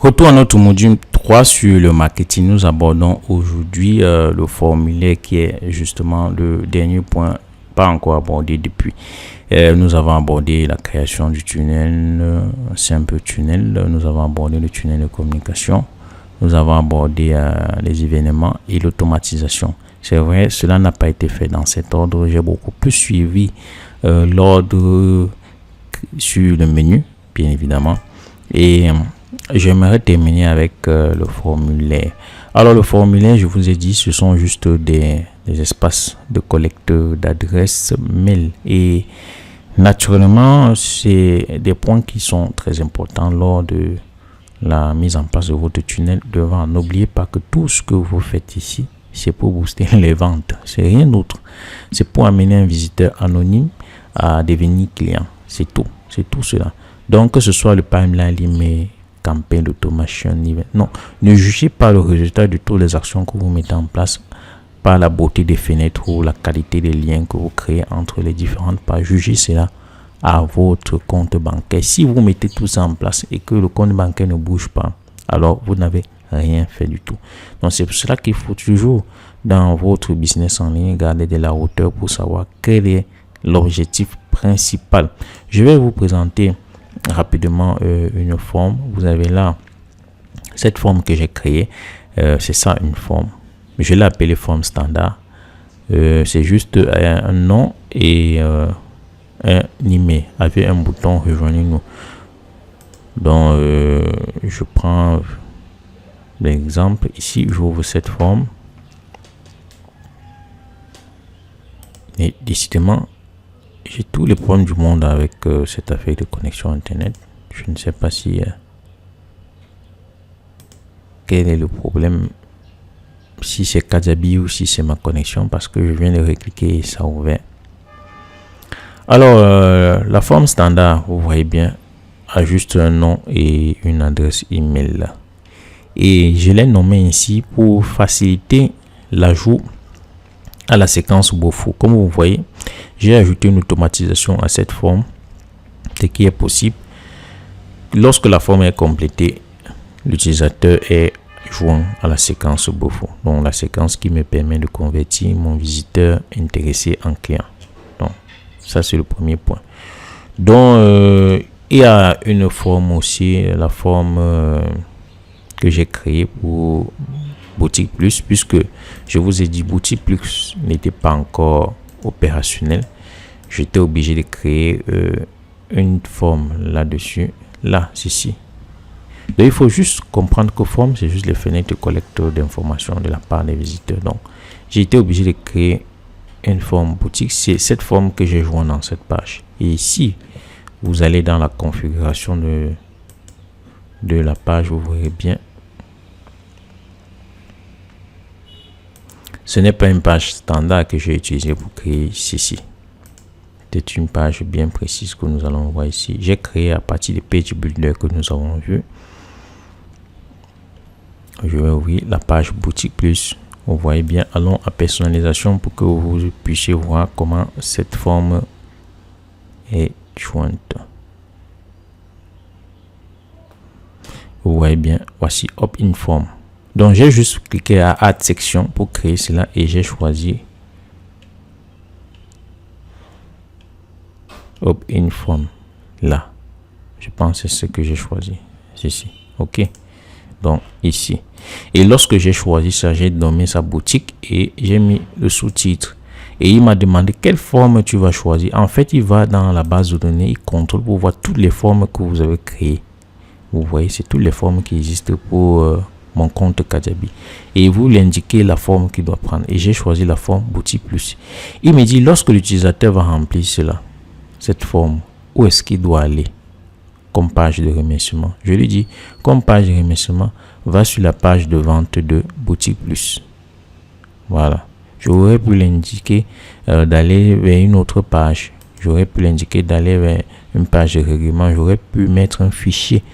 Retour à notre module 3 sur le marketing. Nous abordons aujourd'hui le formulaire qui est justement le dernier point pas encore abordé depuis. Nous avons abordé la création du tunnel, simple tunnel. Nous avons abordé le tunnel de communication. Nous avons abordé les événements et l'automatisation. C'est vrai, cela n'a pas été fait dans cet ordre. J'ai beaucoup plus suivi l'ordre sur le menu, bien évidemment. Et j'aimerais terminer avec le formulaire. Alors le formulaire, je vous ai dit, ce sont juste des espaces de collecte d'adresses mail. Et naturellement, c'est des points qui sont très importants lors de la mise en place de votre tunnel de vente. N'oubliez pas que tout ce que vous faites ici, c'est pour booster les ventes. C'est rien d'autre. C'est pour amener un visiteur anonyme à devenir client. C'est tout. C'est tout cela. Donc, que ce soit le pipeline, l'email, campagne d'automation, non, ne jugez pas le résultat de toutes les actions que vous mettez en place par la beauté des fenêtres ou la qualité des liens que vous créez entre les différentes pages. Jugez cela à votre compte bancaire. Si vous mettez tout ça en place et que le compte bancaire ne bouge pas, alors vous n'avez rien fait du tout. Donc c'est pour cela qu'il faut toujours dans votre business en ligne garder de la hauteur pour savoir quel est l'objectif principal. Je vais vous présenter rapidement une forme. Vous avez là cette forme que j'ai créée. C'est ça une forme. Je l'ai appelée forme standard. C'est juste un nom et un email avec un bouton rejoignez-nous. Donc je prends l'exemple ici. J'ouvre cette forme et décidément j'ai tous les problèmes du monde avec cette affaire de connexion internet. Je ne sais pas si quel est le problème, si c'est Kajabi ou si c'est ma connexion, parce que je viens de recliquer et ça a ouvert. Alors la forme standard, vous voyez bien, a juste un nom et une adresse email et je l'ai nommé ici pour faciliter l'ajout à la séquence Beaufort. Comme vous voyez, j'ai ajouté une automatisation à cette forme, ce qui est possible. Lorsque la forme est complétée, l'utilisateur est joint à la séquence Beaufort, donc la séquence qui me permet de convertir mon visiteur intéressé en client. Donc ça c'est le premier point. Donc il y a une forme aussi, la forme que j'ai créée pour Boutique Plus, puisque je vous ai dit Boutique Plus n'était pas encore opérationnel. J'étais obligé de créer une forme là-dessus. Là, c'est ici. Donc il faut juste comprendre que forme, c'est juste les fenêtres de collecte d'informations de la part des visiteurs. Donc j'ai été obligé de créer une forme boutique. C'est cette forme que j'ai joint dans cette page. Et ici, vous allez dans la configuration de la page, vous verrez bien. Ce n'est pas une page standard que j'ai utilisée pour créer ceci. C'est une page bien précise que nous allons voir ici. J'ai créé à partir des page builder que nous avons vu. Je vais ouvrir la page Boutique Plus. Vous voyez bien, allons à personnalisation pour que vous puissiez voir comment cette forme est jointe. Vous voyez bien, voici Opt-in Form. Donc j'ai juste cliqué à Add Section pour créer cela et j'ai choisi Opt-in Form. Là, je pense que c'est ce que j'ai choisi. Ceci, ok. Donc ici. Et lorsque j'ai choisi ça, j'ai nommé sa boutique et j'ai mis le sous-titre. Et il m'a demandé quelle forme tu vas choisir. En fait, il va dans la base de données, il contrôle pour voir toutes les formes que vous avez créées. Vous voyez, c'est toutes les formes qui existent pour mon compte Kajabi. Et vous lui indiquez la forme qu'il doit prendre. Et j'ai choisi la forme Boutique Plus. Il me dit, lorsque l'utilisateur va remplir cela, cette forme, où est-ce qu'il doit aller comme page de remerciement? Je lui dis, comme page de remerciement, va sur la page de vente de Boutique Plus. Voilà. J'aurais pu l'indiquer d'aller vers une autre page. J'aurais pu l'indiquer d'aller vers une page de règlement. J'aurais pu mettre un fichier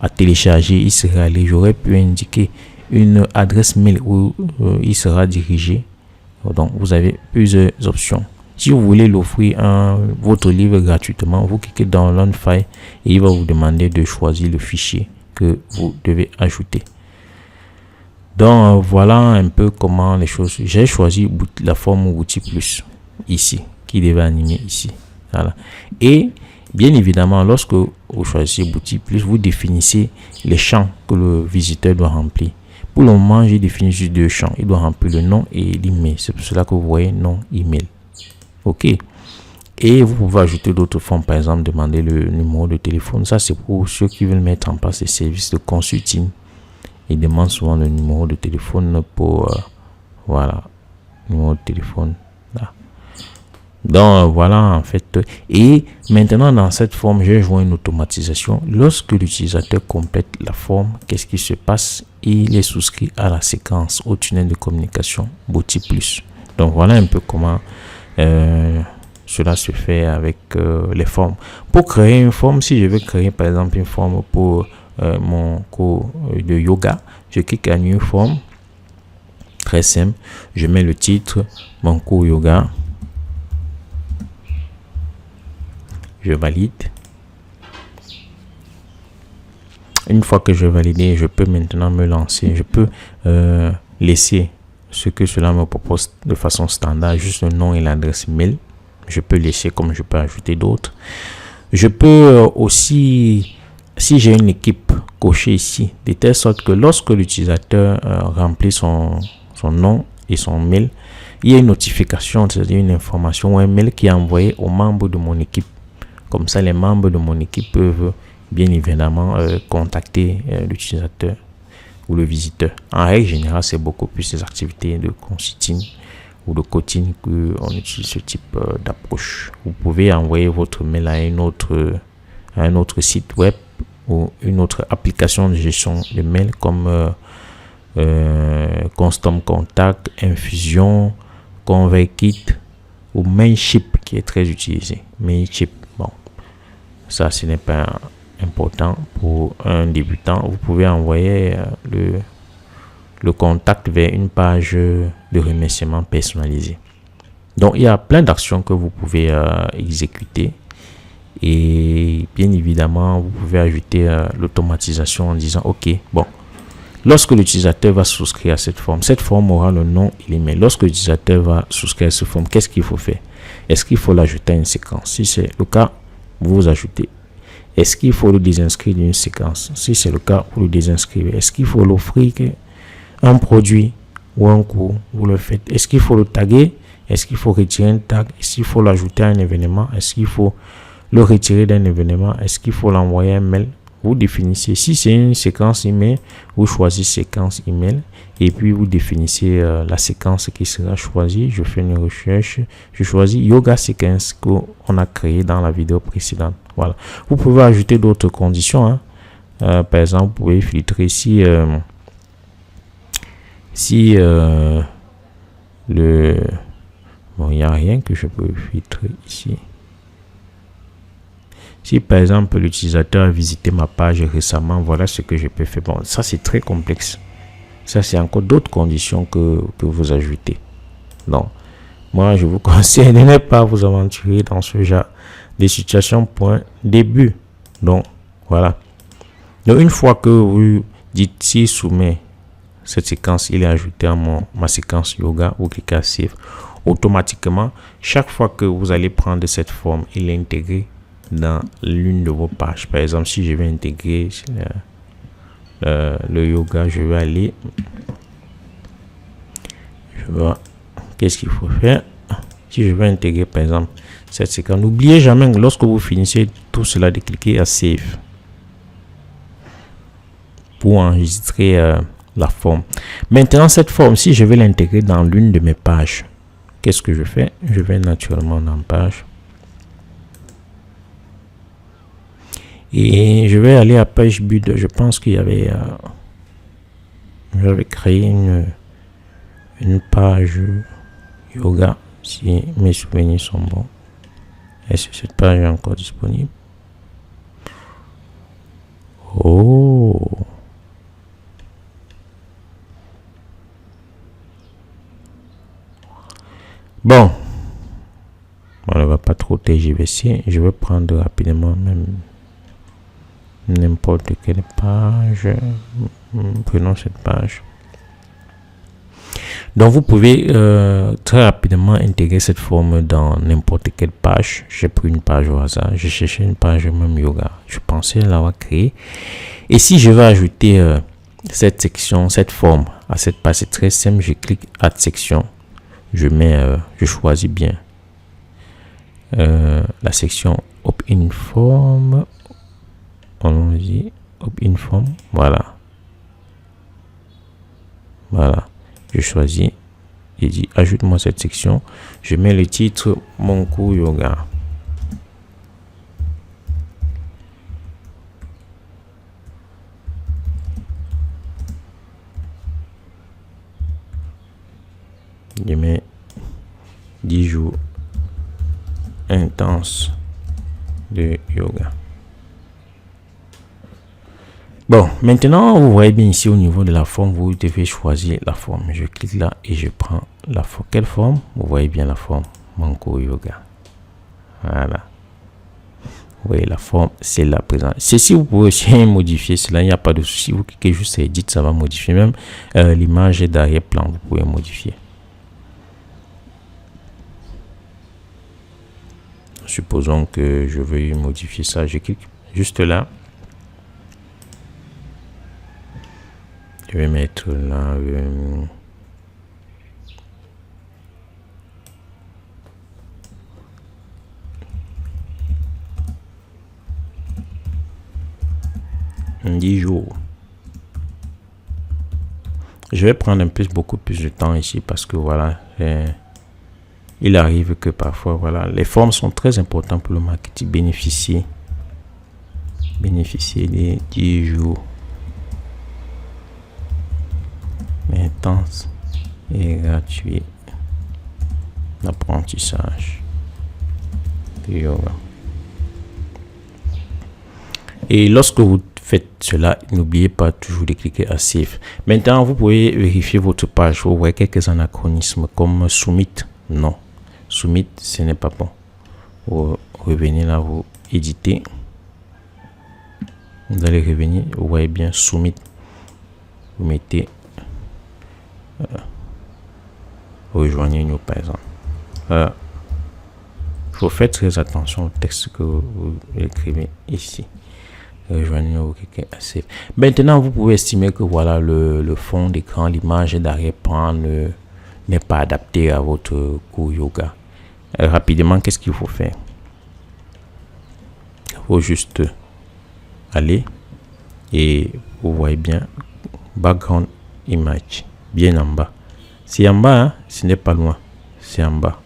à télécharger. Il serait allé. J'aurais pu indiquer une adresse mail où il sera dirigé. Donc, vous avez plusieurs options. Si vous voulez l'offrir votre livre gratuitement, vous cliquez dans Download File et il va vous demander de choisir le fichier que vous devez ajouter. Donc voilà un peu comment les choses. J'ai choisi la forme outil plus ici, qui devait animer ici. Voilà. Et bien évidemment, lorsque vous choisissez outil plus, vous définissez les champs que le visiteur doit remplir. Pour le moment, j'ai défini juste 2 champs. Il doit remplir le nom et l'email. C'est pour cela que vous voyez nom, email. OK. Et vous pouvez ajouter d'autres formes, par exemple, demander le numéro de téléphone. Ça, c'est pour ceux qui veulent mettre en place des services de consulting. Ils demandent souvent le numéro de téléphone pour, voilà, numéro de téléphone, là. Donc, voilà, en fait. Et maintenant, dans cette forme, j'ai joint une automatisation. Lorsque l'utilisateur complète la forme, qu'est-ce qui se passe? Il est souscrit à la séquence au tunnel de communication Boti Plus. Donc, voilà un peu comment cela se fait avec les formes. Pour créer une forme, si je veux créer, par exemple, une forme pour mon cours de yoga, je clique à New Form, très simple, je mets le titre, mon cours yoga, je valide. Une fois que je valide, je peux maintenant me lancer, je peux laisser ce que cela me propose de façon standard, juste le nom et l'adresse mail. Je peux laisser comme je peux ajouter d'autres. Je peux aussi, si j'ai une équipe, cocher ici, de telle sorte que lorsque l'utilisateur remplit son nom et son mail, il y a une notification, c'est-à-dire une information ou un mail qui est envoyé aux membres de mon équipe. Comme ça, les membres de mon équipe peuvent bien évidemment contacter l'utilisateur ou le visiteur. En règle générale, c'est beaucoup plus des activités de consulting ou de coaching qu'on utilise ce type d'approche. Vous pouvez envoyer votre mail à un autre site web ou une autre application de gestion de mail comme Constant Contact, Infusion, ConvertKit ou Mailchimp qui est très utilisé. Mailchimp, bon, ça ce n'est pas important pour un débutant. Vous pouvez envoyer le contact vers une page de remerciement personnalisé. Donc il y a plein d'actions que vous pouvez exécuter. Et bien évidemment, vous pouvez ajouter l'automatisation en disant ok, bon, lorsque l'utilisateur va souscrire à cette forme aura le nom et l'email. Lorsque l'utilisateur va souscrire à cette forme, qu'est-ce qu'il faut faire? Est-ce qu'il faut l'ajouter à une séquence? Si c'est le cas, vous ajoutez. Est-ce qu'il faut le désinscrire d'une séquence? Si c'est le cas, vous le désinscrivez. Est-ce qu'il faut l'offrir un produit ou un cours? Vous le faites. Est-ce qu'il faut le taguer? Est-ce qu'il faut retirer un tag? Est-ce qu'il faut l'ajouter à un événement? Est-ce qu'il faut le retirer d'un événement? Est-ce qu'il faut l'envoyer un mail? Vous définissez. Si c'est une séquence email, vous choisissez séquence email et puis vous définissez la séquence qui sera choisie. Je fais une recherche. Je choisis Yoga Sequence qu'on a créé dans la vidéo précédente. Voilà. Vous pouvez ajouter d'autres conditions. Par exemple, vous pouvez filtrer si bon, il n'y a rien que je peux filtrer ici. Si par exemple l'utilisateur a visité ma page récemment, voilà ce que je peux faire. Bon, ça c'est très complexe. Ça c'est encore d'autres conditions que vous ajoutez. Donc, moi je vous conseille de ne pas vous aventurer dans ce genre de situation point début. Donc, voilà. Donc, une fois que vous dites si soumet cette séquence, il est ajouté à ma séquence yoga, vous cliquez à Save. Automatiquement, chaque fois que vous allez prendre cette forme, il est intégré dans l'une de vos pages. Par exemple, si je vais intégrer le yoga, je vais aller, je vois qu'est-ce qu'il faut faire. Si je vais intégrer par exemple cette séquence, n'oubliez jamais lorsque vous finissez tout cela de cliquer à Save pour enregistrer la forme. Maintenant, cette forme, si je vais l'intégrer dans l'une de mes pages, qu'est-ce que je fais? Je vais naturellement dans page. Et je vais aller à page but. Je pense qu'il y avait... j'avais créé une page yoga, si mes souvenirs sont bons. Est-ce que cette page est encore disponible? Oh! Bon. On ne va pas trop TGVC. Je vais prendre rapidement même n'importe quelle page. Prenons cette page. Donc vous pouvez très rapidement intégrer cette forme dans n'importe quelle page. J'ai pris une page au hasard, je cherchais une page même yoga, je pensais l'avoir créée. Et si je veux ajouter cette section, cette forme à cette page, c'est très simple, je clique add section, je choisis bien la section opt-in form, allons-y, opt-in form, voilà, je choisis et dit ajoute-moi cette section, je mets le titre mon cours yoga. Je mets 10 jours intenses de yoga. Bon, maintenant, vous voyez bien ici au niveau de la forme, vous devez choisir la forme. Je clique là et je prends la forme. Quelle forme? Vous voyez bien la forme, mon cours yoga. Voilà. Vous voyez la forme, c'est la présente. Ceci, vous pouvez aussi modifier cela, il n'y a pas de souci. Vous cliquez juste sur Edit, ça va modifier. Même l'image d'arrière-plan, vous pouvez modifier. Supposons que je veuille modifier ça, je clique juste là. Je vais mettre là « 10 jours ». Je vais prendre beaucoup plus de temps ici parce que voilà, il arrive que parfois, voilà, les formes sont très importantes pour le marketing. Bénéficier des 10 jours intense et gratuit d'apprentissage de yoga. Et lorsque vous faites cela, n'oubliez pas toujours de cliquer à Save. Maintenant, vous pouvez vérifier votre page. Vous voyez quelques anachronismes comme Submit. Non, Submit, ce n'est pas bon. Vous revenez là, vous éditez. Vous allez revenir, vous voyez bien Submit. Vous mettez rejoignez nous par exemple. Il faut faire très attention au texte que vous écrivez ici. Rejoignez-nous. Maintenant, vous pouvez estimer que voilà le fond d'écran, l'image d'arrière-plan n'est pas adapté à votre cours yoga. Rapidement, qu'est-ce qu'il faut faire? Il faut juste aller et vous voyez bien background image bien en bas. C'est en bas, hein? Ce n'est pas loin, c'est en bas,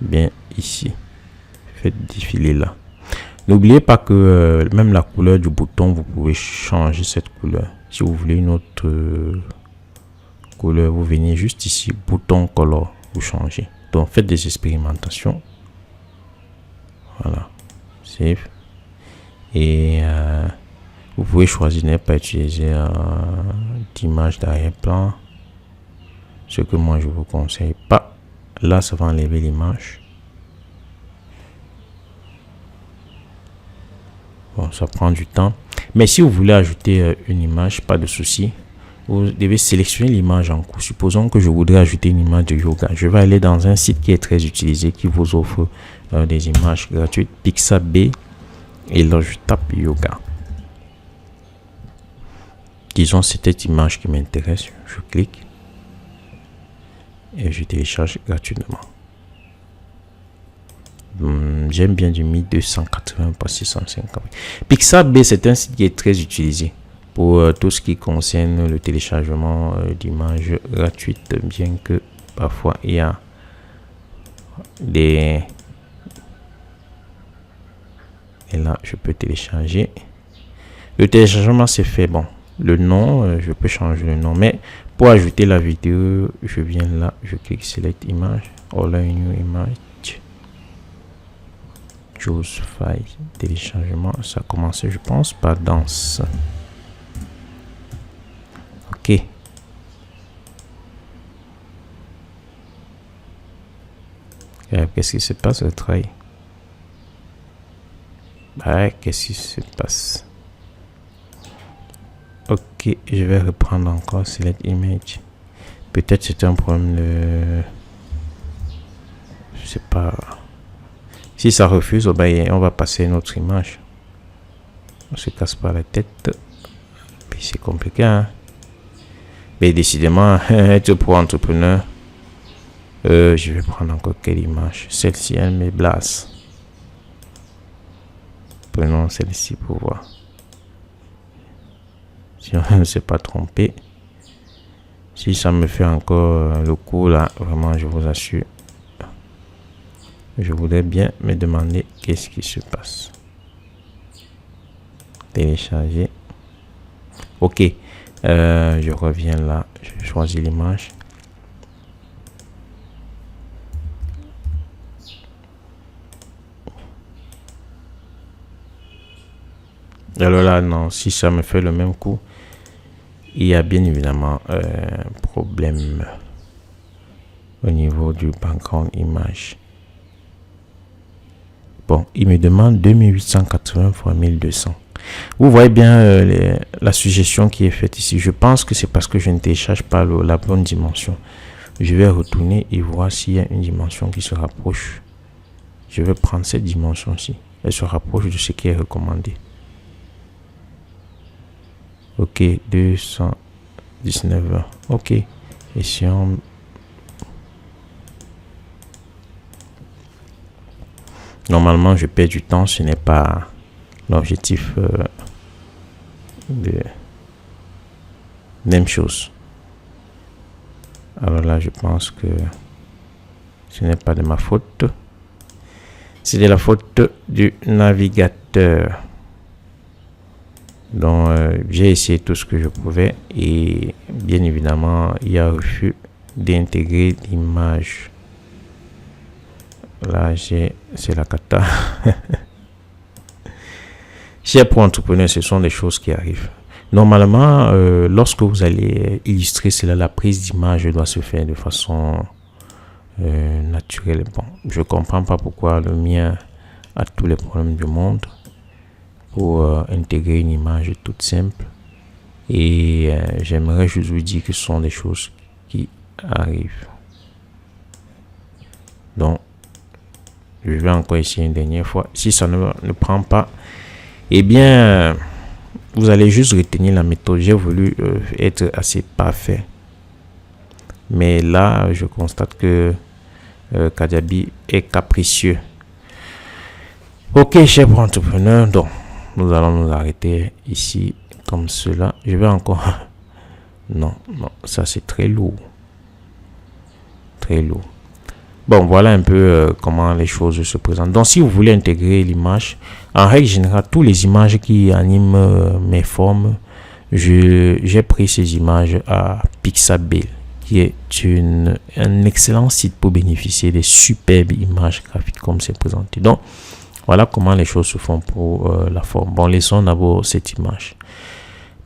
bien ici. Faites défiler là. N'oubliez pas que même la couleur du bouton, vous pouvez changer cette couleur. Si vous voulez une autre couleur, vous venez juste ici, bouton color, vous changez. Donc faites des expérimentations. Voilà, save. Et vous pouvez choisir de ne pas utiliser d'image d'arrière-plan. Ce que moi je vous conseille pas. Là, ça va enlever l'image. Bon, ça prend du temps. Mais si vous voulez ajouter une image, pas de souci. Vous devez sélectionner l'image en cours. Supposons que je voudrais ajouter une image de yoga. Je vais aller dans un site qui est très utilisé, qui vous offre des images gratuites. Pixabay. Et là, je tape yoga. Disons, c'est cette image qui m'intéresse. Je clique. Et je télécharge gratuitement. J'aime bien du 1280 par 650. Pixabay, c'est un site qui est très utilisé pour tout ce qui concerne le téléchargement d'images gratuites, bien que parfois il y a des... Et là, je peux télécharger. Le téléchargement, c'est fait. Bon, le nom, je peux changer le nom, mais pour ajouter la vidéo, je viens là, je clique select image, all new image. Choose file, téléchargement, ça a commencé, je pense, par danse. Ok. Qu'est-ce qui se passe? Le travail. qu'est-ce qui se passe? Ok, je vais reprendre encore select image. Peut-être c'est un problème de... Je sais pas. Si ça refuse, ben, on va passer une autre image. On se casse pas la tête. Puis c'est compliqué, hein? Mais décidément, être pro entrepreneur, je vais prendre encore quelle image? Celle-ci, elle me blasse. Prenons celle-ci pour voir. Si on ne s'est pas trompé. Si ça me fait encore le coup là, vraiment, je vous assure. Je voudrais bien me demander qu'est-ce qui se passe. Télécharger. Ok. Je reviens là. Je choisis l'image. Alors là, non. Si ça me fait le même coup, il y a bien évidemment un problème au niveau du background image. Bon, il me demande 2880 x 1200. Vous voyez bien la suggestion qui est faite ici. Je pense que c'est parce que je ne télécharge pas la bonne dimension. Je vais retourner et voir s'il y a une dimension qui se rapproche. Je vais prendre cette dimension-ci. Elle se rapproche de ce qui est recommandé. Ok, 219. Ok. Et si on... Normalement, je perds du temps. Ce n'est pas l'objectif de même chose. Alors là, je pense que ce n'est pas de ma faute. C'est de la faute du navigateur. Donc, j'ai essayé tout ce que je pouvais et bien évidemment, il y a refus d'intégrer l'image. Là, c'est la cata. Chez Pro Entrepreneur, ce sont des choses qui arrivent. Normalement, lorsque vous allez illustrer cela, la prise d'image doit se faire de façon naturelle. Bon, je comprends pas pourquoi le mien a tous les problèmes du monde pour intégrer une image toute simple. Et j'aimerais juste vous dire que ce sont des choses qui arrivent. Donc, je vais encore essayer une dernière fois. Si ça ne prend pas, eh bien, vous allez juste retenir la méthode. J'ai voulu être assez parfait. Mais là, je constate que Kajabi est capricieux. Ok, chef entrepreneur. Donc, nous allons nous arrêter ici comme cela. Je vais encore... Non, ça c'est très lourd. Très lourd. Bon, voilà un peu comment les choses se présentent. Donc, si vous voulez intégrer l'image, en règle générale, toutes les images qui animent mes formes, j'ai pris ces images à Pixabay, qui est un excellent site pour bénéficier des superbes images graphiques comme c'est présenté. Donc, voilà comment les choses se font pour la forme. Bon, laissons d'abord cette image.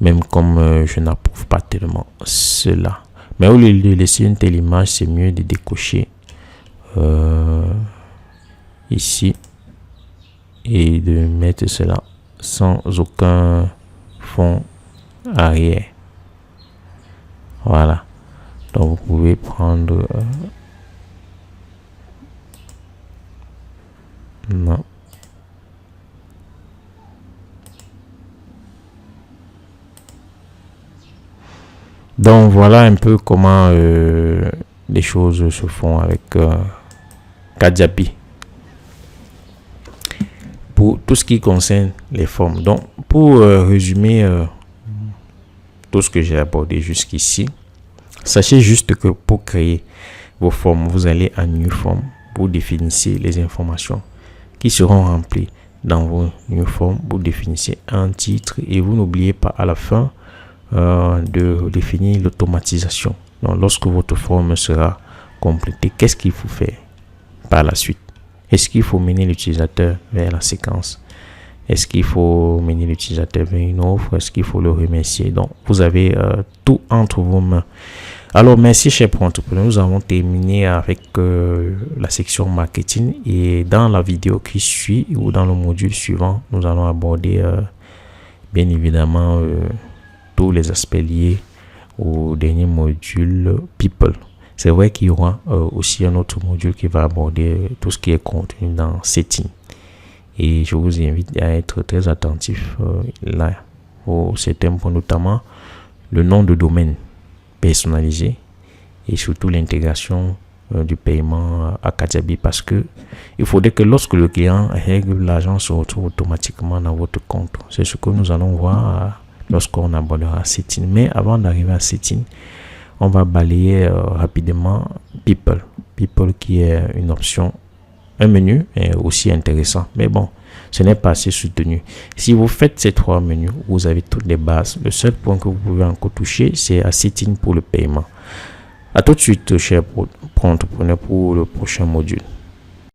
Même comme je n'approuve pas tellement cela. Mais au lieu de laisser une telle image, c'est mieux de décocher ici et de mettre cela sans aucun fond arrière. Voilà. Donc vous pouvez prendre non. Donc voilà un peu comment les choses se font avec Kajabi pour tout ce qui concerne les formes. Donc pour résumer tout ce que j'ai abordé jusqu'ici, sachez juste que pour créer vos formes, vous allez à New Form, vous définissez les informations qui seront remplies dans vos New Form, vous définissez un titre et vous n'oubliez pas à la fin de définir l'automatisation. Donc lorsque votre forme sera complétée, qu'est-ce qu'il faut faire par la suite? Est-ce qu'il faut mener l'utilisateur vers la séquence? Est-ce qu'il faut mener l'utilisateur vers une offre? Est-ce qu'il faut le remercier? Donc vous avez tout entre vos mains. Alors, merci, chers entrepreneurs. Nous avons terminé avec la section marketing et dans la vidéo qui suit ou dans le module suivant, nous allons aborder bien évidemment tous les aspects liés au dernier module People. C'est vrai qu'il y aura aussi un autre module qui va aborder tout ce qui est contenu dans Setting. Et je vous invite à être très attentif là au certains points, notamment le nom de domaine personnalisé et surtout l'intégration du paiement à Kajabi, parce que il faudrait que lorsque le client règle, l'argent se retrouve automatiquement dans votre compte. C'est ce que nous allons voir lorsqu'on abordera Setting. Mais avant d'arriver à Setting, on va balayer rapidement People. People qui est une option, un menu est aussi intéressant, mais bon, ce n'est pas assez soutenu. Si vous faites ces 3 menus, vous avez toutes les bases. Le seul point que vous pouvez encore toucher, c'est à Setting pour le paiement. À tout de suite, chers entrepreneurs, pour le prochain module.